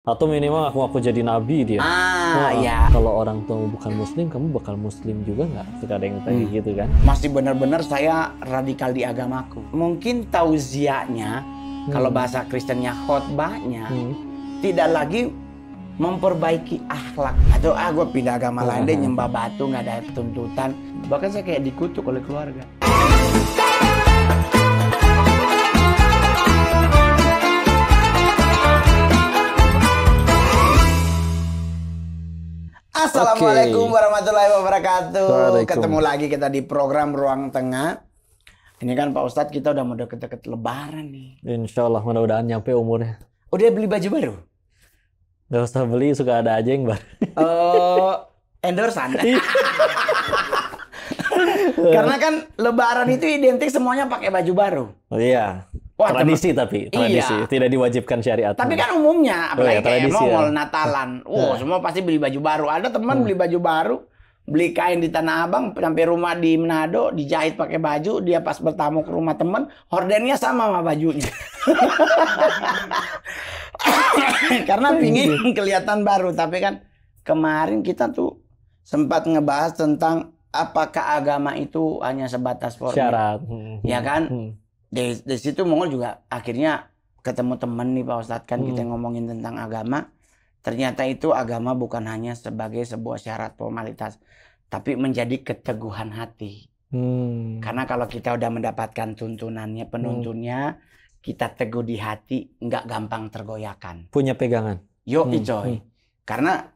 Atau minimal aku jadi nabi dia. Ya. Kalau orang tua bukan muslim, kamu bakal muslim juga nggak? Suka ada yang tanya gitu kan. Masih benar-benar saya radikal di agamaku. Mungkin tauziahnya, kalau bahasa Kristennya khotbahnya, tidak lagi memperbaiki akhlak. Atau gue pindah agama lain deh, nyembah batu, nggak ada tuntutan. Bahkan saya kayak dikutuk oleh keluarga. Assalamualaikum warahmatullahi wabarakatuh. Ketemu lagi kita di program Ruang Tengah. Ini kan Pak Ustadz, kita udah mau deket-deket lebaran nih. Insya Allah mudah-mudahan nyampe umurnya. Udah beli baju baru? Gak usah beli, suka ada aja yang baru. Endorsean. Karena kan lebaran itu identik semuanya pakai baju baru. Oh iya. Wah, tradisi tapi tradisi, tidak diwajibkan syariat. Tapi kan umumnya, apalagi kayak Mongol, ya. Natalan, semua pasti beli baju baru. Ada teman beli baju baru, beli kain di Tanah Abang, sampai rumah di Manado, dijahit pakai baju, dia pas bertamu ke rumah teman, hordennya sama bajunya. Karena pingin kelihatan baru. Tapi kan kemarin kita tuh sempat ngebahas tentang apakah agama itu hanya sebatas formil. Syarat. Ya kan? Di situ Mongol juga akhirnya ketemu temen nih Pak Ustadz, kan kita ngomongin tentang agama. Ternyata itu agama bukan hanya sebagai sebuah syarat formalitas, tapi menjadi keteguhan hati. Karena kalau kita udah mendapatkan tuntunannya, penuntunnya, kita teguh di hati, nggak gampang tergoyahkan. Punya pegangan. Coy. Karena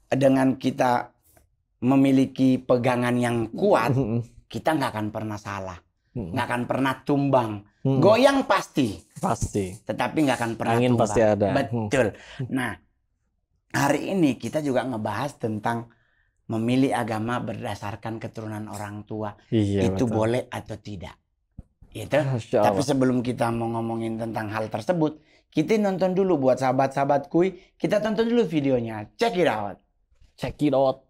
dengan kita memiliki pegangan yang kuat, kita nggak akan pernah salah. Nggak akan pernah tumbang. Goyang pasti, tetapi nggak akan pernah angin tumbang. Pasti ada. Betul. Nah, hari ini kita juga ngebahas tentang memilih agama berdasarkan keturunan orang tua. Iya, itu betul. boleh atau tidak? Itu. Tapi sebelum kita mau ngomongin tentang hal tersebut, kita nonton dulu buat sahabat-sahabat Kui. Kita tonton dulu videonya. Check it out. Check it out.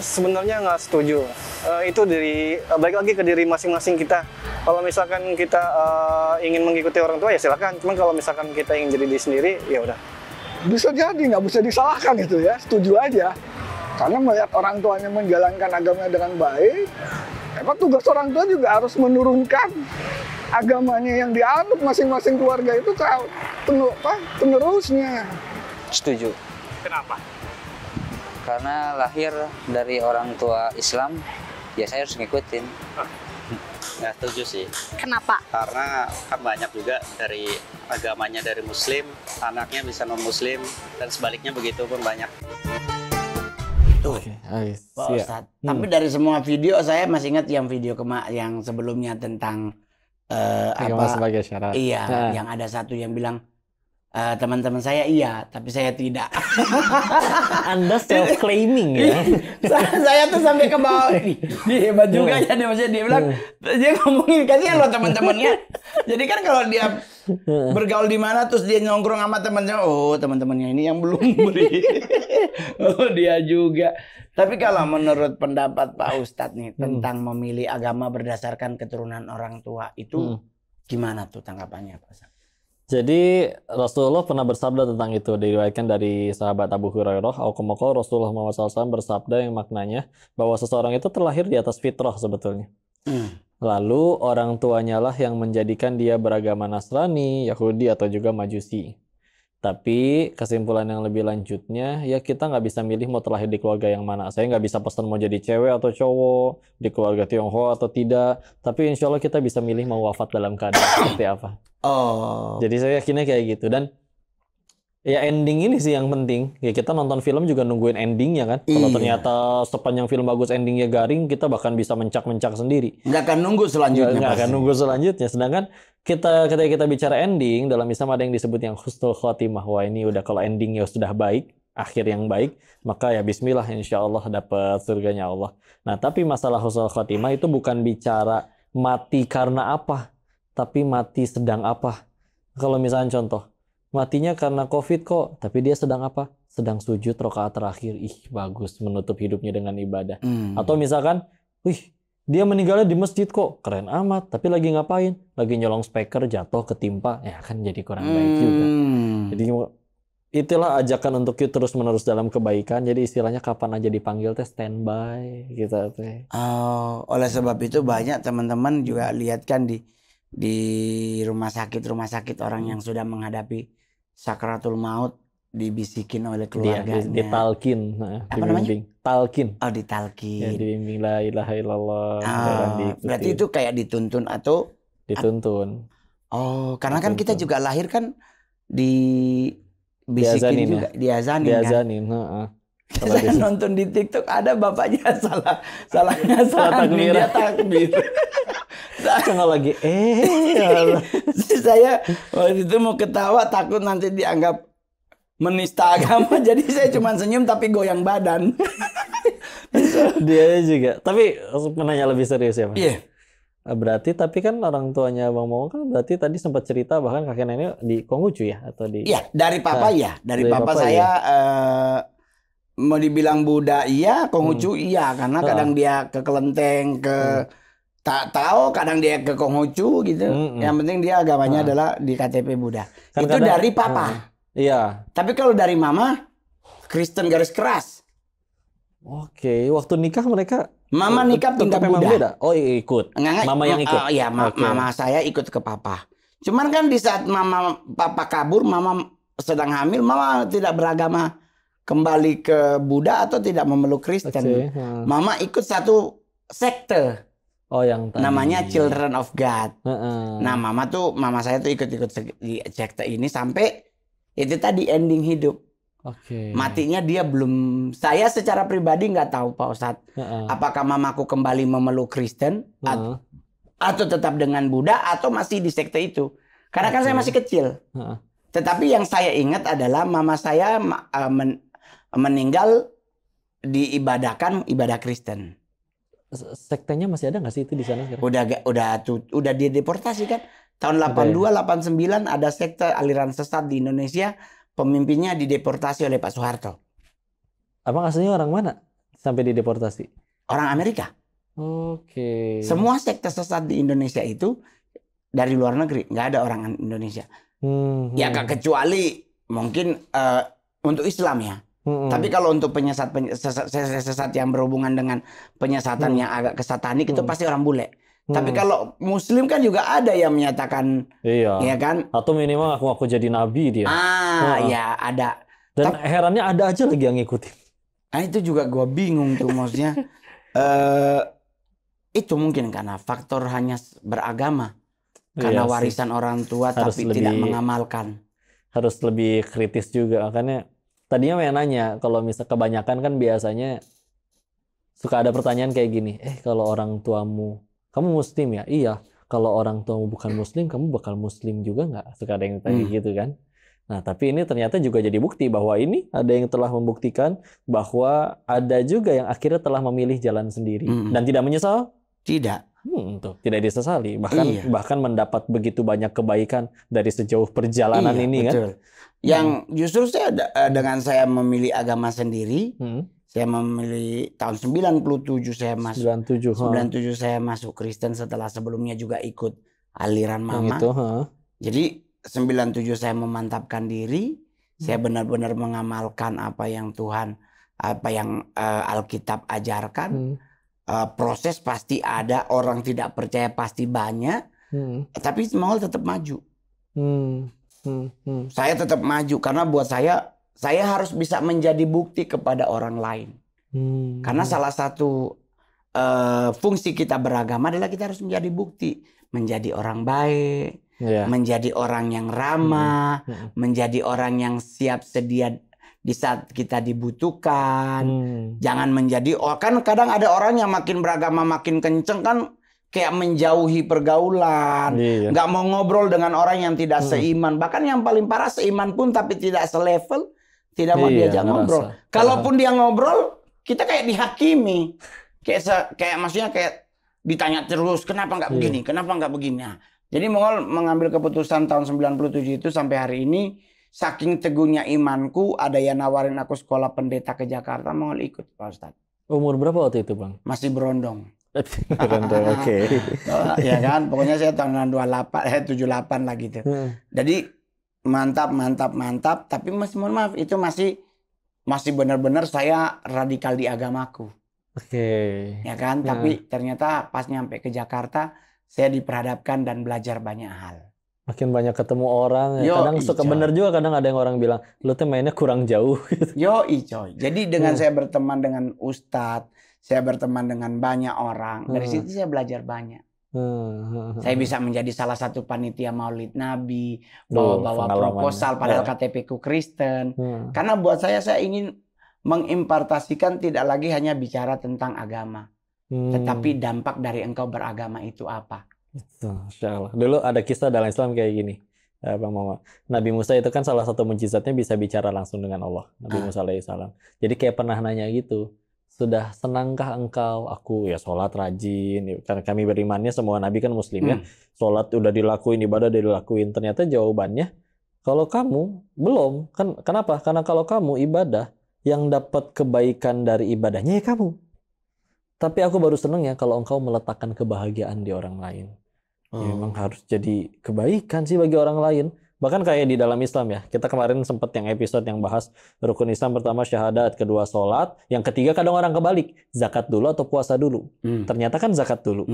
Sebenarnya nggak setuju. Itu balik lagi ke diri masing-masing kita. Kalau misalkan kita ingin mengikuti orang tua ya silakan. Cuman kalau misalkan kita ingin jadi diri sendiri ya udah. Bisa jadi, nggak bisa disalahkan itu ya. Setuju aja. Karena melihat orang tuanya menjalankan agamanya dengan baik, emang tugas orang tua juga harus menurunkan agamanya yang dianut masing-masing keluarga itu ke penerusnya. Setuju. Kenapa? Karena lahir dari orang tua Islam, ya saya harus ngikutin. Nggak setuju sih. Kenapa? Karena kan banyak juga dari agamanya dari Muslim, anaknya bisa non-Muslim, dan sebaliknya begitu pun banyak. Tuh, Pak Ustadz. Tapi dari semua video, saya masih ingat yang video yang sebelumnya tentang sebagai syarat. Iya, yang ada satu yang bilang, teman-teman saya iya, tapi saya tidak. Anda self-claiming ya? Saya tuh sampai ke bawah nih. Dia hebat juga ya, dia bilang, dia ngomongin, kasihan loh teman-temannya. Jadi kan kalau dia bergaul di mana, terus dia nongkrong sama temannya, teman-temannya ini yang belum beri. Dia juga. Tapi kalau menurut pendapat Pak Ustadz nih, tentang memilih agama berdasarkan keturunan orang tua, itu gimana tuh tanggapannya Pak Ustadz? Jadi Rasulullah pernah bersabda tentang itu, diriwayatkan dari sahabat Abu Hurairah, Rasulullah SAW bersabda yang maknanya bahwa seseorang itu terlahir di atas fitrah sebetulnya. Lalu orang tuanya lah yang menjadikan dia beragama Nasrani, Yahudi atau juga Majusi. Tapi kesimpulan yang lebih lanjutnya, ya kita nggak bisa milih mau terlahir di keluarga yang mana. Saya nggak bisa pesan mau jadi cewek atau cowok, di keluarga Tionghoa atau tidak. Tapi insya Allah kita bisa milih mau wafat dalam keadaan seperti apa. Jadi saya yakinnya kayak gitu. Dan ya ending ini sih yang penting. Ya kita nonton film juga nungguin endingnya kan. Kalau ternyata sepanjang film bagus endingnya garing, kita bahkan bisa mencak-mencak sendiri. Nggak akan nunggu selanjutnya. Nggak akan nunggu selanjutnya. Sedangkan ketika kita bicara ending, dalam Islam ada yang disebut yang husnul khotimah. Wah ini udah kalau endingnya sudah baik, akhir yang baik, maka ya bismillah insya Allah dapat surganya Allah. Nah tapi masalah husnul khotimah itu bukan bicara mati karena apa, tapi mati sedang apa. Kalau misalnya contoh, matinya karena COVID kok, tapi dia sedang apa? Sedang sujud rakaat terakhir. Ih, bagus menutup hidupnya dengan ibadah. Atau misalkan, Dia meninggalnya di masjid kok, keren amat. Tapi lagi ngapain? Lagi nyolong speaker, jatuh, ketimpa. Ya kan jadi kurang baik juga. Jadi itulah ajakan untuk kita terus-menerus dalam kebaikan. Jadi istilahnya kapan aja dipanggil teh standby gitu teh. Oleh sebab itu banyak teman-teman juga lihat kan di rumah sakit orang yang sudah menghadapi sakratul maut dibisikin oleh keluarganya. Ditalkin. Apa namanya? Talkin. Oh, ditalkin. Ya, dibimbing la ilaha illallah. Berarti itu kayak dituntun atau dituntun. Karena kan kita juga lahir kan dibisikin juga, diazanin kan. Saya nonton di TikTok ada bapaknya salah takbir. Dia takbir. Jangan lagi Saya waktu itu mau ketawa takut nanti dianggap menista agama, jadi saya cuma senyum tapi goyang badan. Dia juga. Tapi menanya lebih serius ya, Bang. Iya. Berarti tapi kan orang tuanya Bang Momong kan berarti tadi sempat cerita bahkan kakek nenek di Konghucu ya atau di. Iya, dari papa ya. Dari papa saya mau dibilang Buddha iya, Konghucu iya, karena kadang dia ke Kelenteng, ke tak tahu, kadang dia ke Konghucu gitu. Yang penting dia agamanya adalah di KTP Buddha. Kan itu dari papa. Iya. Tapi kalau dari mama, Kristen garis keras. Oke, waktu nikah mereka. Mama nikah pindah Buddha. Beda. Oh ikut. Mama yang ikut. Iya, mama saya ikut ke papa. Cuman kan di saat papa kabur, mama sedang hamil, mama tidak beragama kembali ke Buddha atau tidak memeluk Kristen. Mama ikut satu sekte. Oh yang tadi. Namanya Children of God. Nah, mama saya tuh ikut-ikut di sekte ini sampai itu tadi ending hidup. Matinya dia belum. Saya secara pribadi nggak tahu Pak Ustadz. Apakah mamaku kembali memeluk Kristen atau tetap dengan Buddha atau masih di sekte itu? Karena kan saya masih kecil. Tetapi yang saya ingat adalah mama saya meninggal diibadahkan ibadah Kristen. Sektenya masih ada nggak sih itu di sana sekarang? Udah dideportasi kan. Tahun 82, 89 ada sekte aliran sesat di Indonesia. Pemimpinnya dideportasi oleh Pak Soeharto. Abang aslinya orang mana sampai dideportasi? Orang Amerika. Oke. Semua sekte sesat di Indonesia itu dari luar negeri. Nggak ada orang Indonesia. Ya kecuali mungkin untuk Islam ya. Tapi kalau untuk sesat yang berhubungan dengan penyesatan yang agak kesatanik itu pasti orang bule. Tapi kalau Muslim kan juga ada yang menyatakan, ya kan? Atau minimal aku jadi nabi dia. Ya ada. Dan herannya ada aja lagi yang ngikutin. Nah itu juga gue bingung tuh maksudnya. Itu mungkin karena faktor hanya beragama, karena warisan orang tua tapi tidak mengamalkan. Harus lebih kritis juga, makanya. Tadinya mau nanya, kalau misal kebanyakan kan biasanya suka ada pertanyaan kayak gini, kalau orang tuamu, kamu muslim ya? Iya. Kalau orang tuamu bukan muslim, kamu bakal muslim juga nggak? Suka ada yang tanya gitu kan. Nah, tapi ini ternyata juga jadi bukti bahwa ini ada yang telah membuktikan bahwa ada juga yang akhirnya telah memilih jalan sendiri. Dan tidak menyesal? Tidak. Tuh, tidak disesali. Bahkan mendapat begitu banyak kebaikan dari sejauh perjalanan ini betul. Kan. Yang justru saya dengan saya memilih agama sendiri, saya memilih tahun 97 saya masuk. 97 saya masuk Kristen setelah sebelumnya juga ikut aliran mama. Jadi 97 saya memantapkan diri, saya benar-benar mengamalkan apa yang Tuhan, apa yang Alkitab ajarkan. Proses pasti ada, orang tidak percaya pasti banyak, tapi mau tetap maju. Saya tetap maju karena buat saya harus bisa menjadi bukti kepada orang lain. Karena salah satu fungsi kita beragama adalah kita harus menjadi bukti, menjadi orang baik, menjadi orang yang ramah, menjadi orang yang siap sedia di saat kita dibutuhkan. Jangan menjadi kan kadang ada orang yang makin beragama makin kenceng kan kayak menjauhi pergaulan, nggak mau ngobrol dengan orang yang tidak seiman. Bahkan yang paling parah seiman pun tapi tidak selevel, tidak mau diajak ngobrol. Kalaupun dia ngobrol, kita kayak dihakimi, kayak maksudnya kayak ditanya terus, kenapa nggak begini, kenapa nggak begini. Nah, jadi Mongol mengambil keputusan tahun 97 itu sampai hari ini, saking teguhnya imanku, ada yang nawarin aku sekolah pendeta ke Jakarta, Mongol ikut Pak Ustadz. Umur berapa waktu itu Bang? Masih berondong. Keren tuh, oke. Ya kan, pokoknya saya tahun 78 lah gitu. Jadi mantap. Tapi mohon maaf, itu masih benar-benar saya radikal di agamaku. Oke. Ya kan, tapi ternyata pas nyampe ke Jakarta, saya diperhadapkan dan belajar banyak hal. Makin banyak ketemu orang, Yo, kadang suka coy. bener juga, kadang ada yang orang bilang, lu tuh mainnya kurang jauh. Gitu. Yoi coy. Jadi dengan saya berteman dengan ustadz, saya berteman dengan banyak orang, dari situ saya belajar banyak. Saya bisa menjadi salah satu panitia Maulid Nabi, bawa-bawa proposal padahal KTP ku Kristen. Karena buat saya ingin mengimpartasikan tidak lagi hanya bicara tentang agama, tetapi dampak dari engkau beragama itu apa. Masya Allah. Dulu ada kisah dalam Islam kayak gini, Bang Mama. Nabi Musa itu kan salah satu mukjizatnya bisa bicara langsung dengan Allah. Nabi Musa alaihissalam. Jadi kayak pernah nanya gitu, sudah senangkah engkau? Aku ya sholat rajin. Karena kami berimannya semua Nabi kan Muslim ya. Sholat udah dilakuin, ibadah udah dilakuin. Ternyata jawabannya, kalau kamu belum. Kenapa? Karena kalau kamu ibadah, yang dapat kebaikan dari ibadahnya ya kamu. Tapi aku baru seneng ya kalau engkau meletakkan kebahagiaan di orang lain. Ya, memang harus jadi kebaikan sih bagi orang lain. Bahkan kayak di dalam Islam ya. Kita kemarin sempat yang episode yang bahas rukun Islam pertama syahadat, kedua sholat, yang ketiga kadang orang kebalik. Zakat dulu atau puasa dulu. Ternyata kan zakat dulu.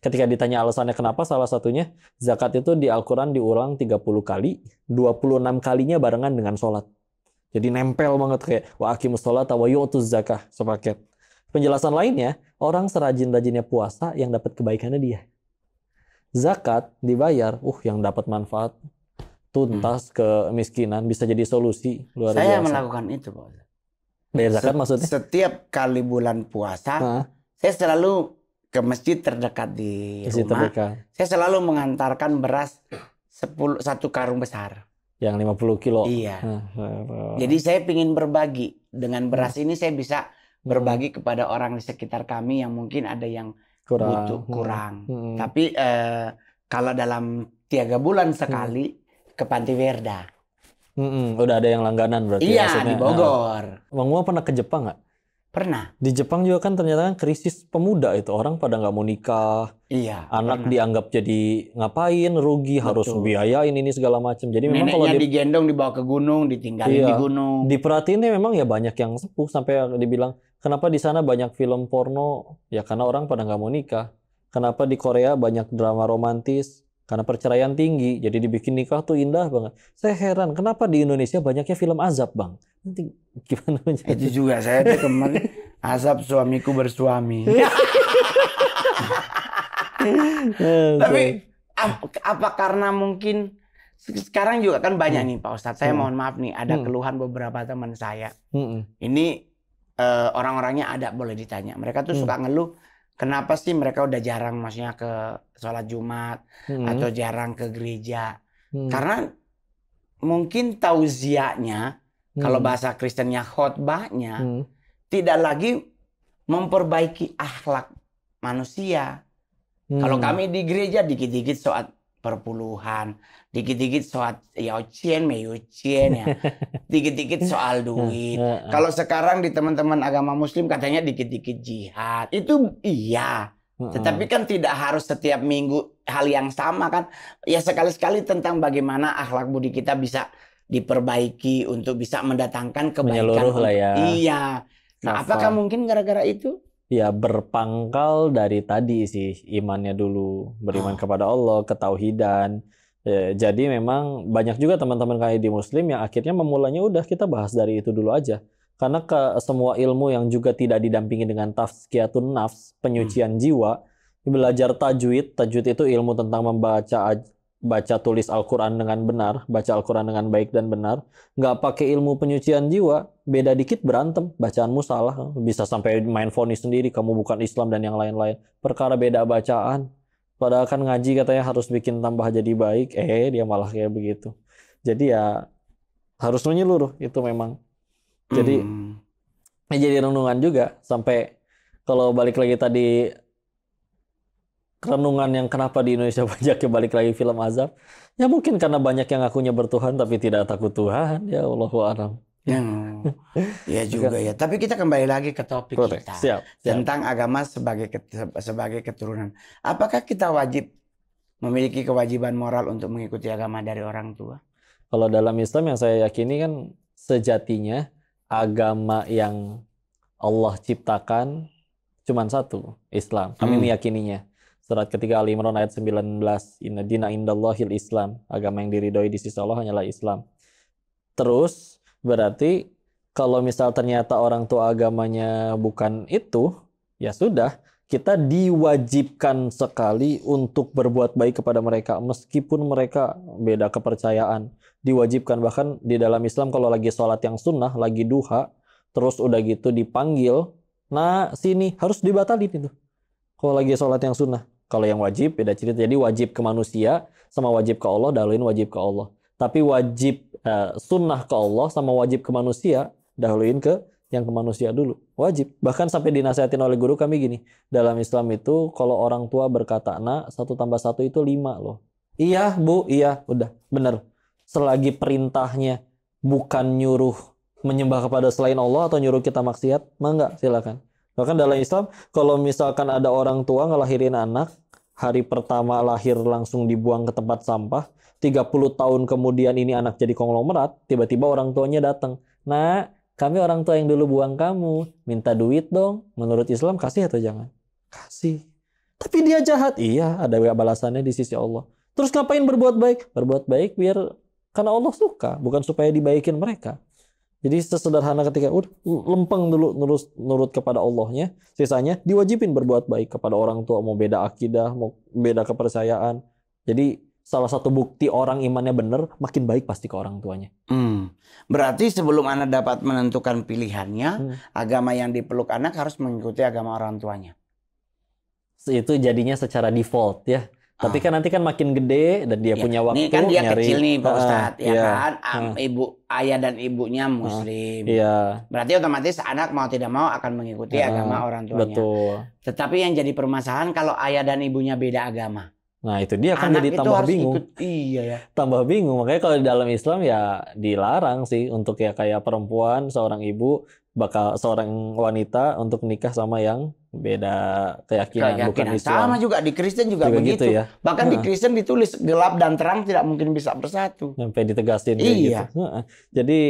Ketika ditanya alasannya kenapa, salah satunya zakat itu di Al-Quran diulang 30 kali, 26 kalinya barengan dengan sholat. Jadi nempel banget kayak wa aqimus sholata wa yu'tuz zakah sepaket. Penjelasan lainnya, orang serajin-rajinnya puasa yang dapat kebaikannya dia. Zakat dibayar, yang dapat manfaat tuntas kemiskinan, bisa jadi solusi luar Saya biasa. melakukan itu, Pak. Bayar zakat maksudnya? Setiap kali bulan puasa, saya selalu ke masjid terdekat di rumah. Saya selalu mengantarkan beras 1 karung besar. Yang 50 kilo. Iya. Jadi saya ingin berbagi. Dengan beras ini saya bisa berbagi kepada orang di sekitar kami yang mungkin ada yang butuh kurang. Tapi kalau dalam 3 bulan sekali ke Panti Werda. Udah ada yang langganan berarti. Iya, maksudnya. di Bogor. Bang Mua pernah ke Jepang nggak? Pernah. Di Jepang juga kan ternyata kan krisis pemuda itu. Orang pada nggak mau nikah. Iya. Anak dianggap jadi ngapain, rugi, harus biayain ini segala macam. Jadi memang kalau digendong dibawa ke gunung, ditinggalin di gunung. Diperhatiin memang ya banyak yang sepuh sampai dibilang kenapa di sana banyak film porno? Ya karena orang pada nggak mau nikah. Kenapa di Korea banyak drama romantis? Karena perceraian tinggi. Jadi dibikin nikah tuh indah banget. Saya heran kenapa di Indonesia banyaknya film azab, Bang. Nanti gimana? Itu juga saya tuh kemarin azab suamiku bersuami. Tapi apa karena mungkin sekarang juga kan banyak nih Pak Ustadz. Saya mohon maaf nih ada keluhan beberapa teman saya. Ini orang-orangnya ada boleh ditanya. Mereka tuh suka ngeluh kenapa sih mereka udah jarang maksudnya ke sholat Jumat atau jarang ke gereja. Karena mungkin tauziahnya kalau bahasa Kristennya khotbahnya tidak lagi memperbaiki akhlak manusia. Kalau kami di gereja dikit-dikit sholat perpuluhan, dikit-dikit soal yaucien, meyucien ya, dikit-dikit soal duit. Kalau sekarang di teman-teman agama Muslim katanya dikit-dikit jihad, itu iya. Tetapi kan tidak harus setiap minggu hal yang sama kan. Ya sekali-sekali tentang bagaimana akhlak budi kita bisa diperbaiki untuk bisa mendatangkan kebaikan. Menyeluruh lah ya. Iya. Nah, apakah mungkin gara-gara itu? Ya berpangkal dari tadi sih imannya dulu, beriman kepada Allah, ketauhidan. Ya, jadi memang banyak juga teman-teman kayak di Muslim yang akhirnya memulainya udah kita bahas dari itu dulu aja. Karena semua ilmu yang juga tidak didampingi dengan tazkiyatun nafs, penyucian jiwa, belajar tajwid itu ilmu tentang baca tulis Al-Quran dengan benar, baca Al-Quran dengan baik dan benar, nggak pakai ilmu penyucian jiwa, beda dikit berantem, bacaanmu salah, bisa sampai main vonis sendiri, kamu bukan Islam dan yang lain-lain, perkara beda bacaan, padahal kan ngaji katanya harus bikin tambah jadi baik, dia malah kayak begitu. Jadi ya harus menyeluruh, itu memang. Jadi jadi renungan juga, sampai kalau balik lagi tadi, renungan yang kenapa di Indonesia banyak yang balik lagi film azab, ya mungkin karena banyak yang ngakunya bertuhan tapi tidak takut Tuhan, ya Allahu a'lam. Ya juga ya. Tapi kita kembali lagi ke topik Boleh. kita Siap. tentang agama sebagai keturunan. Apakah kita wajib memiliki kewajiban moral untuk mengikuti agama dari orang tua? Kalau dalam Islam yang saya yakini kan sejatinya agama yang Allah ciptakan cuma satu, Islam. Kami meyakininya. Surat ketiga Ali Imran ayat 19, Inna dina indallahil Islam. Agama yang diridhoi di sisi Allah hanyalah Islam. Terus berarti kalau misal ternyata orang tua agamanya bukan itu, ya sudah, kita diwajibkan sekali untuk berbuat baik kepada mereka meskipun mereka beda kepercayaan. Diwajibkan, bahkan di dalam Islam kalau lagi sholat yang sunnah, lagi duha, terus udah gitu dipanggil, nah sini harus dibatalin itu. Kalau lagi sholat yang sunnah, kalau yang wajib beda cerita. Jadi wajib ke manusia sama wajib ke Allah, dahuluin wajib ke Allah. Tapi wajib sunnah ke Allah sama wajib ke manusia, dahuluin ke yang ke manusia dulu. Wajib. Bahkan sampai dinasihatin oleh guru kami gini, dalam Islam itu kalau orang tua berkata, nak 1 tambah 1 itu 5 loh. Iya bu, iya, udah, bener. Selagi perintahnya bukan nyuruh menyembah kepada selain Allah atau nyuruh kita maksiat, mah enggak, silakan. Bahkan dalam Islam, kalau misalkan ada orang tua ngelahirin anak, hari pertama lahir langsung dibuang ke tempat sampah, 30 tahun kemudian ini anak jadi konglomerat, tiba-tiba orang tuanya datang. Nah, kami orang tua yang dulu buang kamu, minta duit dong. Menurut Islam kasih atau jangan? Kasih. Tapi dia jahat. Iya, ada balasannya di sisi Allah. Terus ngapain berbuat baik? Berbuat baik biar karena Allah suka, bukan supaya dibaikin mereka. Jadi sesederhana ketika lempeng dulu nurut kepada Allahnya, sisanya diwajibin berbuat baik kepada orang tua, mau beda akidah, mau beda kepercayaan. Jadi salah satu bukti orang imannya benar, makin baik pasti ke orang tuanya. Berarti sebelum anak dapat menentukan pilihannya, agama yang dipeluk anak harus mengikuti agama orang tuanya. Itu jadinya secara default ya. Tapi kan nanti kan makin gede dan dia punya waktu. Nih kan dia nyari, kecil nih Pak Ustadz, ya iya. kan? Ayah dan ibunya Muslim. Iya. Berarti otomatis anak mau tidak mau akan mengikuti agama orang tuanya. Betul. Tetapi yang jadi permasalahan kalau ayah dan ibunya beda agama. Nah itu dia kan Anak jadi itu tambah harus bingung. Iya ya. Tambah bingung. Makanya kalau di dalam Islam ya dilarang sih untuk ya kayak perempuan, seorang ibu seorang wanita untuk nikah sama yang beda keyakinan bukan Islam. Sama juga di Kristen juga begitu. Gitu ya. Bahkan di Kristen ditulis gelap dan terang tidak mungkin bisa bersatu. Sampai ditegasin kayak Iya. gitu. Jadi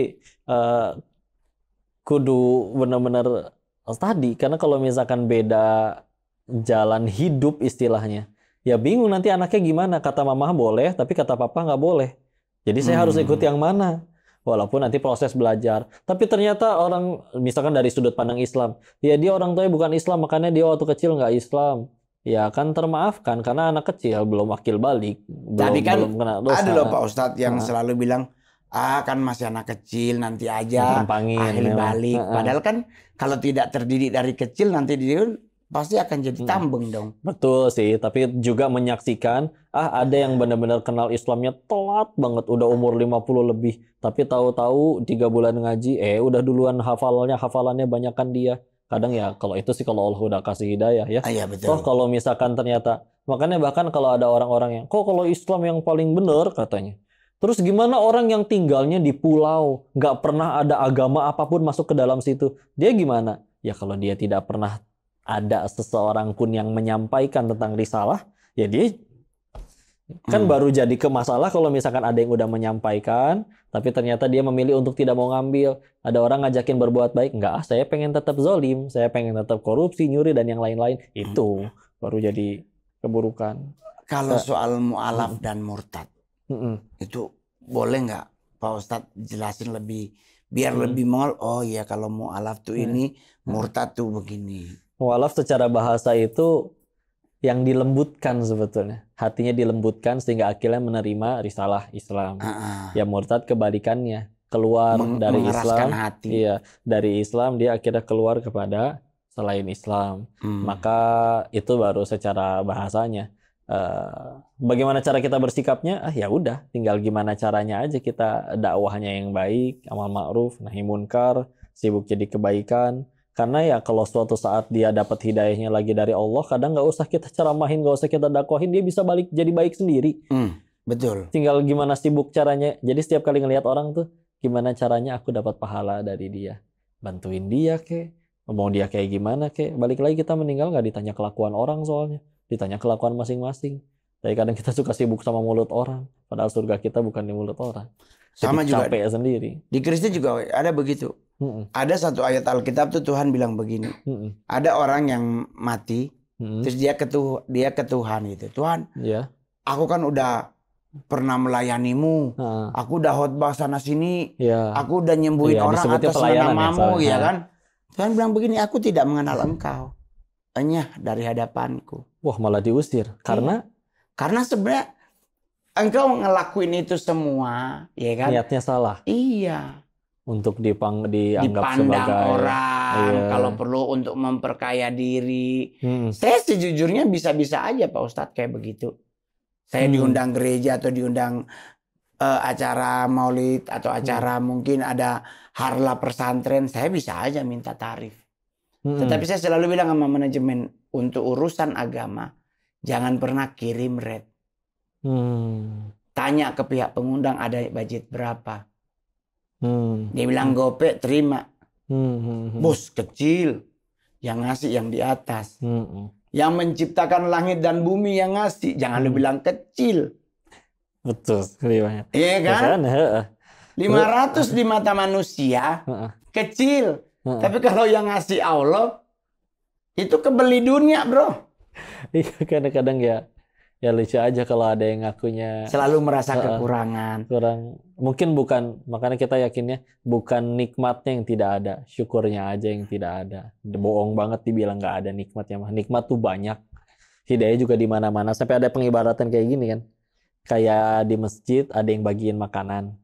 kudu benar-benar tadi, karena kalau misalkan beda jalan hidup istilahnya, ya bingung nanti anaknya gimana. Kata mama boleh, tapi kata papa nggak boleh. Jadi saya harus ikut yang mana? Walaupun nanti proses belajar. Tapi ternyata orang, misalkan dari sudut pandang Islam, ya dia orang tuanya bukan Islam, makanya dia waktu kecil nggak Islam. Ya kan termaafkan, karena anak kecil belum akil balik. Tapi kan belum kena dosa. ada loh Pak Ustadz yang selalu bilang, kan masih anak kecil, nanti aja akil balik. Padahal kan kalau tidak terdidik dari kecil, nanti dia pasti akan jadi tambeng dong. Betul sih, tapi juga menyaksikan ada yang benar-benar kenal Islamnya telat banget, udah umur 50 lebih, tapi tahu-tahu 3 bulan ngaji, udah duluan hafalannya banyakan dia. Kadang ya kalau itu sih kalau Allah udah kasih hidayah ya. Iya betul. Toh kalau misalkan ternyata, makanya bahkan kalau ada orang-orang yang kalau Islam yang paling benar katanya. Terus gimana orang yang tinggalnya di pulau, nggak pernah ada agama apapun masuk ke dalam situ? Dia gimana? Ya kalau dia tidak pernah ada seseorang pun yang menyampaikan tentang risalah, ya dia kan baru jadi ke masalah kalau misalkan ada yang udah menyampaikan, tapi ternyata dia memilih untuk tidak mau ngambil. Ada orang ngajakin berbuat baik, enggak, saya pengen tetap zolim, saya pengen tetap korupsi, nyuri, dan yang lain-lain. Itu baru jadi keburukan. Kalau soal mu'alaf dan murtad, itu boleh nggak Pak Ustadz jelasin lebih, biar lebih mengol, oh iya kalau mu'alaf tuh ini, murtad tuh begini. Mu'alaf secara bahasa itu yang dilembutkan sebetulnya. Hatinya dilembutkan sehingga akhirnya menerima risalah Islam. Ya murtad kebalikannya. Keluar dari Islam. Hati. Iya, dari Islam dia akhirnya keluar kepada selain Islam. Maka itu baru secara bahasanya. Bagaimana cara kita bersikapnya? Ya udah, tinggal gimana caranya aja kita dakwahnya yang baik, amal ma'ruf, nahi munkar, sibuk jadi kebaikan. Karena ya kalau suatu saat dia dapat hidayahnya lagi dari Allah, kadang nggak usah kita ceramahin, nggak usah kita dakwahin, dia bisa balik jadi baik sendiri. Betul. Tinggal gimana sibuk caranya. Jadi setiap kali ngelihat orang tuh, gimana caranya aku dapat pahala dari dia. Bantuin dia kek, mau dia kayak gimana kek. Balik lagi kita meninggal nggak ditanya kelakuan orang soalnya, ditanya kelakuan masing-masing. Tapi kadang kita suka sibuk sama mulut orang, padahal surga kita bukan di mulut orang. Sama Jadi juga capek sendiri. di Kristen juga ada begitu. Ada satu ayat Alkitab tuh Tuhan bilang begini. Ada orang yang mati, terus dia ke Tuhan gitu. Tuhan, Ya. aku kan udah pernah melayanimu, aku udah khotbah sana sini, Ya. aku udah nyembuhin Iya, orang disebutnya atas pelayanan ya, namamu, soalnya. ya kan? Tuhan bilang begini, aku tidak mengenal engkau, enyah dari hadapanku. Wah, malah diusir karena Karena sebenarnya engkau ngelakuin itu semua, ya kan? niatnya salah Iya. untuk dianggap Dipandang sebagai orang, Iya. kalau perlu untuk memperkaya diri. Hmm. Saya sejujurnya bisa-bisa aja Pak Ustadz kayak begitu. Saya diundang gereja atau diundang acara maulid atau acara mungkin ada harla pesantren, saya bisa aja minta tarif. Tetapi saya selalu bilang sama manajemen, untuk urusan agama jangan pernah kirim red. Tanya ke pihak pengundang ada budget berapa. Dia bilang gope, terima. Bos kecil, yang ngasih yang di atas. Yang menciptakan langit dan bumi yang ngasih, jangan lu bilang kecil. Betul, banyak. Iya kan? 500 di mata manusia kecil. Tapi kalau yang ngasih Allah itu kebeli dunia, bro. Iya, kadang-kadang ya lucu aja kalau ada yang ngakunya Selalu merasa kekurangan. kurang. Mungkin bukan, makanya kita yakinnya bukan nikmatnya yang tidak ada, syukurnya aja yang tidak ada. Bohong banget dibilang nggak ada nikmatnya mah. Nikmat tuh banyak. Hidayah juga di mana-mana. Sampai ada pengibaratan kayak gini kan. Kayak di masjid ada yang bagiin makanan.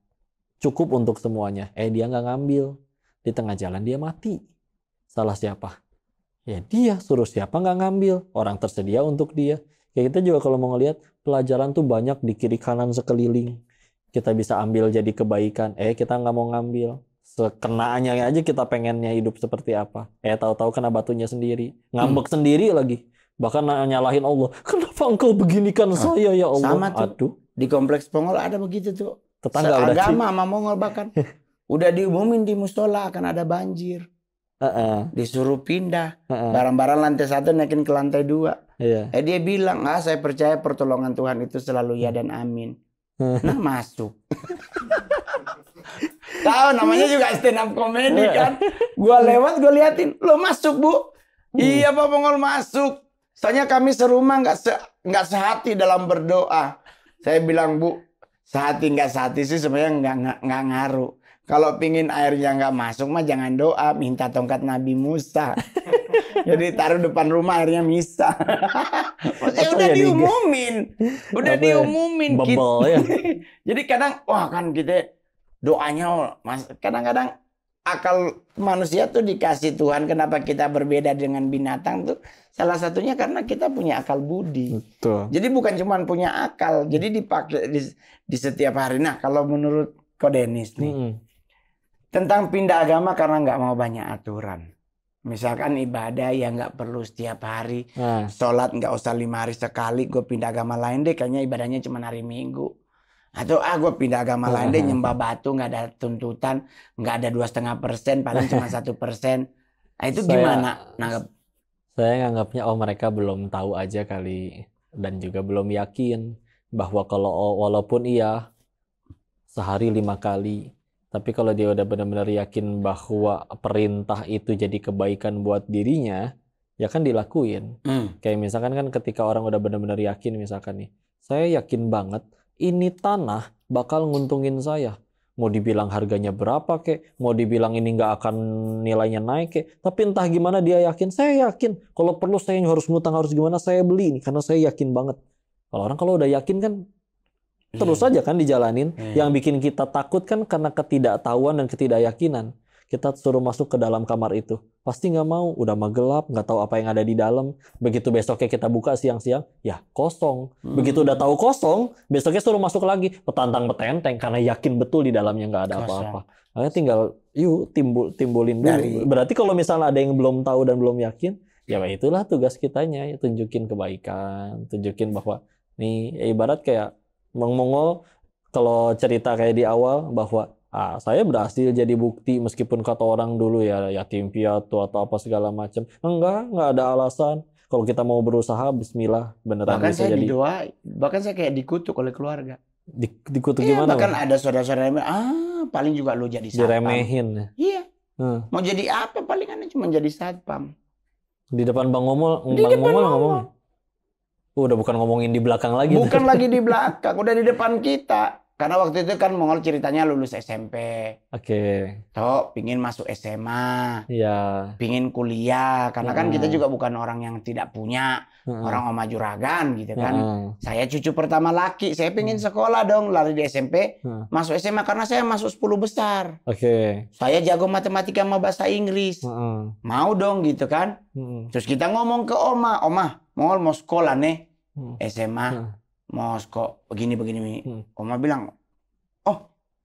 Cukup untuk semuanya. Dia nggak ngambil. Di tengah jalan dia mati. Salah siapa? Ya dia, suruh siapa nggak ngambil. Orang tersedia untuk dia. Ya kita juga kalau mau ngelihat pelajaran tuh banyak di kiri kanan sekeliling. Kita bisa ambil jadi kebaikan. Kita nggak mau ngambil. Sekenaannya aja kita pengennya hidup seperti apa. Tahu-tahu kena batunya sendiri. Ngambek sendiri lagi. Bahkan nyalahin Allah. Kenapa engkau beginikan saya ya Allah? Sama tuh. Aduh. Di kompleks Pongol ada begitu tuh. Tetangga udah Seagama sama Mongol bahkan. Udah diumumin di musola akan ada banjir. Disuruh pindah. Barang-barang lantai 1 naikin ke lantai 2. Iya. Dia bilang, saya percaya pertolongan Tuhan itu selalu ya dan amin. Nah masuk. Tahu namanya juga stand up comedy kan. Gua lewat gue liatin, lo masuk bu. Iya Pak Pongol masuk. Soalnya kami serumah nggak sehati dalam berdoa. Saya bilang bu, sehati nggak sehati sih sebenarnya nggak ngaruh. Kalau pingin airnya nggak masuk mah jangan doa, minta tongkat Nabi Musa. Jadi taruh depan rumah airnya bisa. Maksudnya udah diumumin. Udah diumumin. Bebel ya. Jadi kadang, wah kan kita doanya, kadang-kadang akal manusia tuh dikasih Tuhan. Kenapa kita berbeda dengan binatang tuh? Salah satunya karena kita punya akal budi. Betul. Jadi bukan cuma punya akal. Jadi dipakai di setiap hari. Nah kalau menurut Ko Denis nih. Tentang pindah agama karena nggak mau banyak aturan. Misalkan ibadah yang nggak perlu setiap hari. Sholat nggak usah 5 hari sekali. Gue pindah agama lain deh. Kayaknya ibadahnya cuma hari Minggu. Atau gue pindah agama lain deh. Nyembah batu nggak ada tuntutan. Nggak ada 2,5%. Paling cuma 1%. Nah itu gimana? Saya nganggapnya mereka belum tahu aja kali. Dan juga belum yakin. Bahwa walaupun iya sehari 5 kali. Tapi kalau dia udah benar-benar yakin bahwa perintah itu jadi kebaikan buat dirinya, ya kan dilakuin. Kayak misalkan kan ketika orang udah benar-benar yakin misalkan nih, saya yakin banget ini tanah bakal nguntungin saya. Mau dibilang harganya berapa kek, mau dibilang ini nggak akan nilainya naik kek, tapi entah gimana dia yakin, saya yakin. Kalau perlu saya harus ngutang harus gimana, saya beli ini karena saya yakin banget. Kalau udah yakin kan terus aja kan dijalanin. Yang bikin kita takut kan karena ketidaktahuan dan ketidakyakinan. Kita suruh masuk ke dalam kamar itu. Pasti nggak mau. Udah mah gelap, nggak tahu apa yang ada di dalam. Begitu besoknya kita buka siang-siang, ya kosong. Begitu udah tahu kosong, besoknya suruh masuk lagi. Petantang petenteng karena yakin betul di dalamnya nggak ada apa-apa. Makanya tinggal timbulin dulu. Berarti kalau misalnya ada yang belum tahu dan belum yakin, ya itulah tugas kitanya. Ya, tunjukin kebaikan, tunjukin bahwa nih ya ibarat kayak Mongol kalau cerita kayak di awal bahwa saya berhasil jadi bukti meskipun kata orang dulu ya yatim piatu atau apa segala macam. Enggak ada alasan. Kalau kita mau berusaha, bismillah, beneran Bahkan bisa saya jadi. didoai, bahkan saya kayak dikutuk oleh keluarga. Dikutuk Iya, gimana, bahkan Bang? ada saudara-saudara yang bilang, paling juga lu jadi satpam. Diremehin ya. Iya. Hmm. Mau jadi apa? Palingan cuma jadi satpam. Di depan Bang Momol, Di Bang depan Momol Momol. ngomong. Udah bukan ngomongin di belakang lagi. Bukan lagi di belakang, udah di depan kita. Karena waktu itu kan Mongol ceritanya lulus SMP. Oke. Toh, pingin masuk SMA. Iya. Pingin kuliah. Karena kan kita juga bukan orang yang tidak punya. Heeh. Orang Oma Juragan gitu kan. Heeh. Saya cucu pertama laki. Saya pingin sekolah dong. Lari di SMP. Masuk SMA karena saya masuk 10 besar. Oke. Saya jago matematika sama bahasa Inggris. Heeh. Mau dong gitu kan. Heeh. Terus kita ngomong ke Oma. Oma, Mongol mau sekolah nih. SMA. Mau sekolah begini. Oma bilang, oh,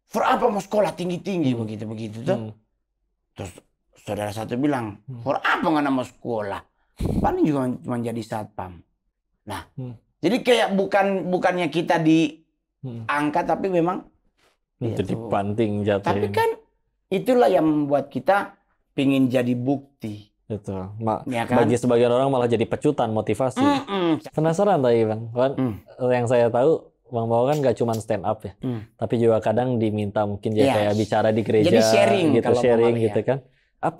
for apa mau sekolah tinggi-tinggi begitu tuh. Terus saudara satu bilang, for apa nggak mau sekolah? Paling juga menjadi satpam. Nah, jadi kayak bukannya kita diangkat, tapi memang Itu itu. dibanting jatuh. Tapi kan itulah yang membuat kita pingin jadi bukti. Itu. Ya kan? Bagi sebagian orang malah jadi pecutan, motivasi. Mm-mm. Penasaran tadi Bang, kan yang saya tahu Bang Bao kan gak cuma stand up ya, tapi juga kadang diminta mungkin dia Iya. kayak bicara di gereja, Jadi sharing gitu, kalau sharing Bang Bao, gitu kan.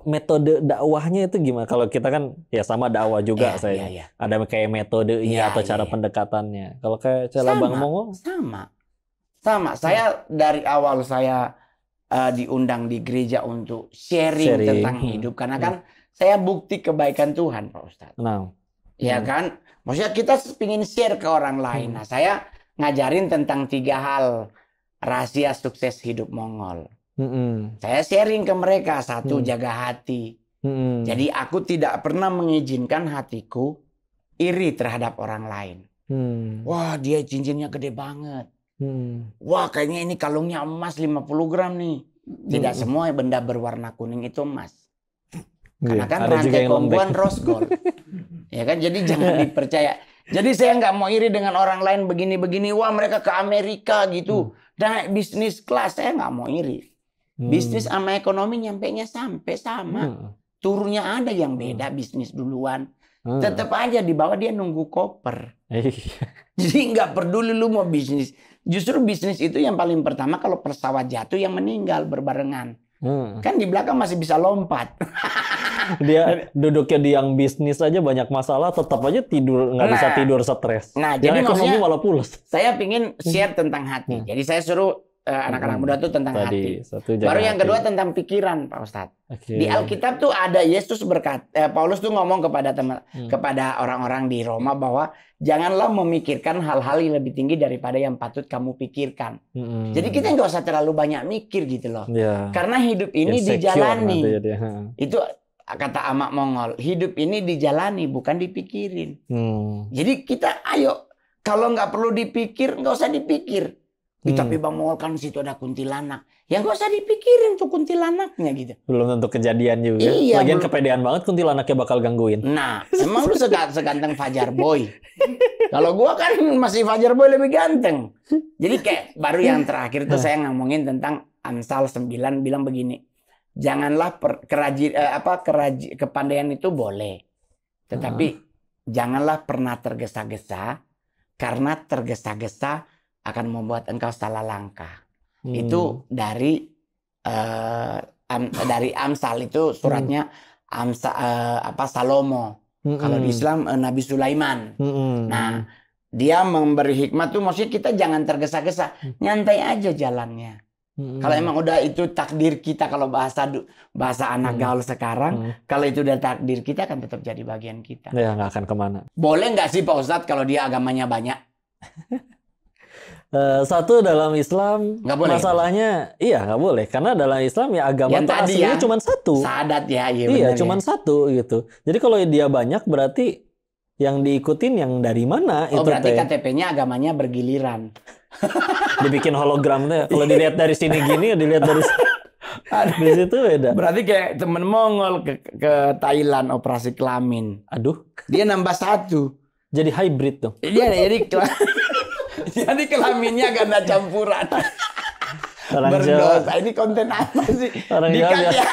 Metode dakwahnya itu gimana? Kalau kita kan ya sama dakwah juga saya. Iya. Ada kayak metodenya Iya, atau cara iya. pendekatannya. Kalau kayak cara Bang Mongo, Sama. Saya dari awal saya diundang di gereja untuk sharing tentang hidup. Karena kan saya bukti kebaikan Tuhan, Pak Ustadz. nah, Ya kan? Maksudnya kita ingin share ke orang lain. Nah, saya ngajarin tentang 3 hal rahasia sukses hidup Mongol. Saya sharing ke mereka. 1, jaga hati. Jadi aku tidak pernah mengizinkan hatiku iri terhadap orang lain. Wah, dia cincinnya gede banget. Wah, kayaknya ini kalungnya emas 50 gram nih. Tidak semua benda berwarna kuning itu emas. Karena kan ada juga rantai yang kombuan lembek. rose gold. Ya kan, jadi jangan dipercaya. Jadi saya nggak mau iri dengan orang lain begini-begini. Wah, mereka ke Amerika gitu. Dan bisnis kelas, saya nggak mau iri. Bisnis sama ekonomi nyampenya sampai sama. Turunnya ada yang beda, bisnis duluan. Tetap aja di bawah dia nunggu koper. Jadi nggak peduli lu mau bisnis. Justru bisnis itu yang paling pertama kalau pesawat jatuh yang meninggal berbarengan. Kan di belakang masih bisa lompat. Dia duduknya di yang bisnis aja banyak masalah, tetap aja tidur nggak bisa tidur, stres. Nah, yang jadi ekonomi maksudnya malah pulas. saya pingin share tentang hati. Jadi saya suruh anak-anak muda tuh tentang hati. Baru yang kedua tentang pikiran, Pak Ustadz. Di Alkitab tuh ada Yesus berkata, Paulus tuh ngomong kepada orang-orang di Roma bahwa janganlah memikirkan hal-hal yang lebih tinggi daripada yang patut kamu pikirkan. Jadi kita nggak usah terlalu banyak mikir gitu loh. Karena hidup ini dijalani. Itu kata Amak Mongol, hidup ini dijalani bukan dipikirin. Jadi kita ayo, kalau nggak perlu dipikir, nggak usah dipikir. Tapi Bang Mongol kan situ ada kuntilanak. Ya nggak usah dipikirin tuh kuntilanaknya gitu. Belum tentu kejadian juga. Iya, Lagian kepedean banget kuntilanaknya bakal gangguin. Nah, emang lu seganteng Fajar Boy. Kalau gua kan masih Fajar Boy lebih ganteng. Jadi kayak baru yang terakhir tuh saya ngomongin tentang Amsal 9 bilang begini. Janganlah kepandaian itu boleh. Tetapi janganlah pernah tergesa-gesa, karena tergesa-gesa akan membuat engkau salah langkah. Itu dari Amsal, itu suratnya Salomo. Kalau di Islam Nabi Sulaiman. Nah, dia memberi hikmat tuh maksudnya kita jangan tergesa-gesa, nyantai aja jalannya. Kalau emang udah itu takdir kita, kalau bahasa anak gaul sekarang, kalau itu udah takdir kita kan tetap jadi bagian kita. Ya nggak akan kemana. Boleh nggak sih Pak Ustadz kalau dia agamanya banyak? Satu, dalam Islam Nggak boleh, masalahnya iya nggak boleh, karena dalam Islam ya agama Yang tuh tadi aslinya ya, cuma satu. Sadat ya, iya Iya, benar cuma ya. satu gitu. Jadi kalau dia banyak berarti yang diikutin yang dari mana Oh, itu berarti teh. KTP-nya agamanya bergiliran. Dibikin hologram tuh. Kalau dilihat dari sini gini, dilihat dari di situ beda. Berarti kayak temen Mongol ke Thailand operasi kelamin. Aduh, Dia nambah 1. jadi hybrid tuh. Jadi kelaminnya ganda campuran. Orang berdosa. Ini konten apa sih? Orang Dikat Jawa ya.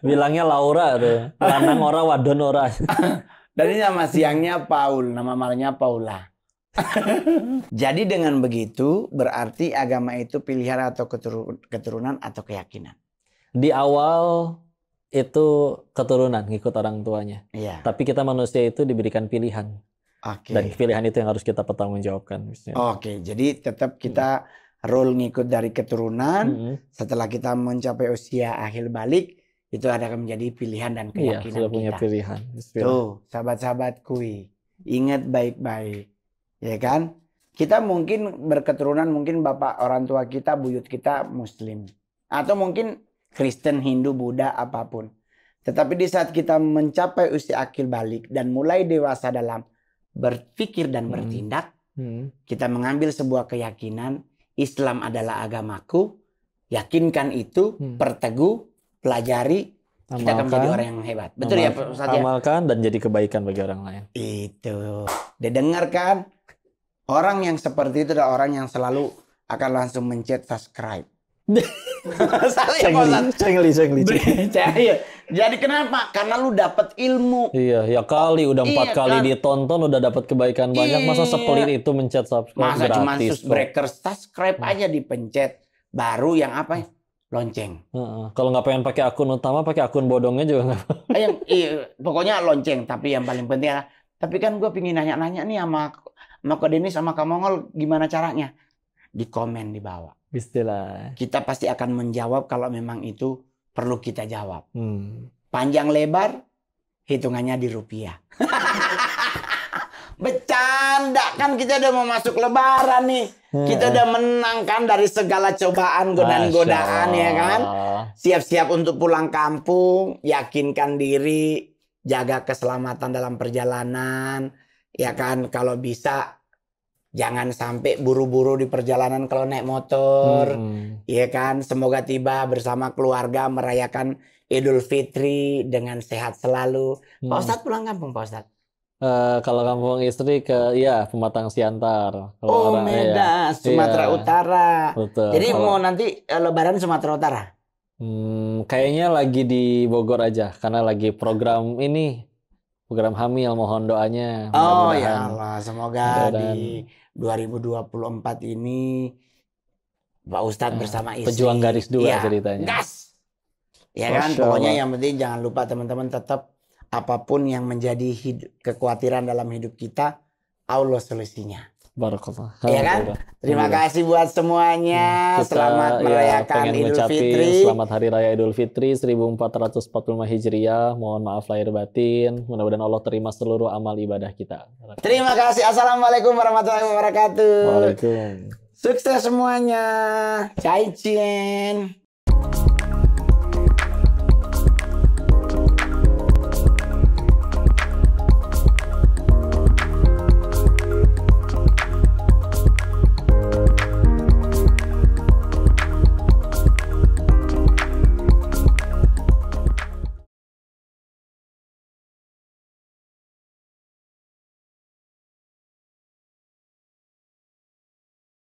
bilangnya Laura tuh. Lanang ora, wadon ora. Dan ini nama siangnya Paul, nama malamnya Paula. Jadi dengan begitu berarti agama itu pilihan atau keturunan atau keyakinan. Di awal itu keturunan ngikut orang tuanya. Iya. Tapi kita manusia itu diberikan pilihan. Oke. Dan pilihan itu yang harus kita pertanggungjawabkan. Oke, jadi tetap kita rule ngikut dari keturunan. Setelah kita mencapai usia akhir balik, itu akan menjadi pilihan dan Iya, keyakinan sudah punya kita. pilihan. Tuh, sahabat-sahabatku, ingat baik-baik, ya kan? Kita mungkin berketurunan, mungkin bapak orang tua kita, buyut kita Muslim, atau mungkin Kristen, Hindu, Buddha, apapun. Tetapi di saat kita mencapai usia akhir balik dan mulai dewasa dalam berpikir dan bertindak, kita mengambil sebuah keyakinan, Islam adalah agamaku, yakinkan itu, perteguh, pelajari, kita akan menjadi orang yang hebat. Betul ya Ustaz? Amalkan dan jadi kebaikan bagi orang lain. Itu. Didengarkan, orang yang seperti itu adalah orang yang selalu akan langsung mencet subscribe. Cengli. Jadi kenapa? Karena lu dapat ilmu. Iya, ya kali udah 4 kali kan? ditonton udah dapat kebaikan banyak. Masa sepelit itu mencet subscribe Masa cuma gratis? subscriber subscribe aja dipencet. Baru yang apa? Lonceng. Kalau nggak pengen pakai akun utama, pakai akun bodongnya juga nggak. Pokoknya lonceng. Tapi yang paling penting adalah, tapi kan gue pingin nanya-nanya nih sama Kak Denis sama Kak Mongol gimana caranya? Di komen di bawah. Bismillah. Kita pasti akan menjawab kalau memang itu perlu kita jawab. Panjang lebar, hitungannya di rupiah. Bercanda kan, kita udah mau masuk lebaran nih. Kita udah menang kan dari segala cobaan, godaan-godaan ya kan. Siap-siap untuk pulang kampung, yakinkan diri, jaga keselamatan dalam perjalanan. Ya kan, kalau bisa jangan sampai buru-buru di perjalanan kalau naik motor. Ya kan, semoga tiba bersama keluarga merayakan Idul Fitri dengan sehat selalu. Pak Ustadz pulang kampung, Pak Ustadz? Kalau kampung istri ke Pematang Siantar. Medan, Sumatera Utara. Betul. Jadi mau nanti lebaran Sumatera Utara? Kayaknya lagi di Bogor aja karena lagi program hamil, mohon doanya. Oh ya Allah, semoga di 2024 ini Pak Ustadz bersama istri. Pejuang garis 2 ceritanya. Gas. Ya kan, pokoknya yang penting jangan lupa teman-teman tetap apapun yang menjadi kekhawatiran dalam hidup kita, Allah solusinya. Barakallah. Ya kan? Terima kasih buat semuanya. Selamat merayakan Idul Fitri. Selamat Hari Raya Idul Fitri 1445 Hijriah. Mohon maaf lahir batin. Mudah-mudahan Allah terima seluruh amal ibadah kita. Terima kasih. Assalamualaikum warahmatullahi wabarakatuh. Waalaikumsalam. Sukses semuanya. Cai Cien.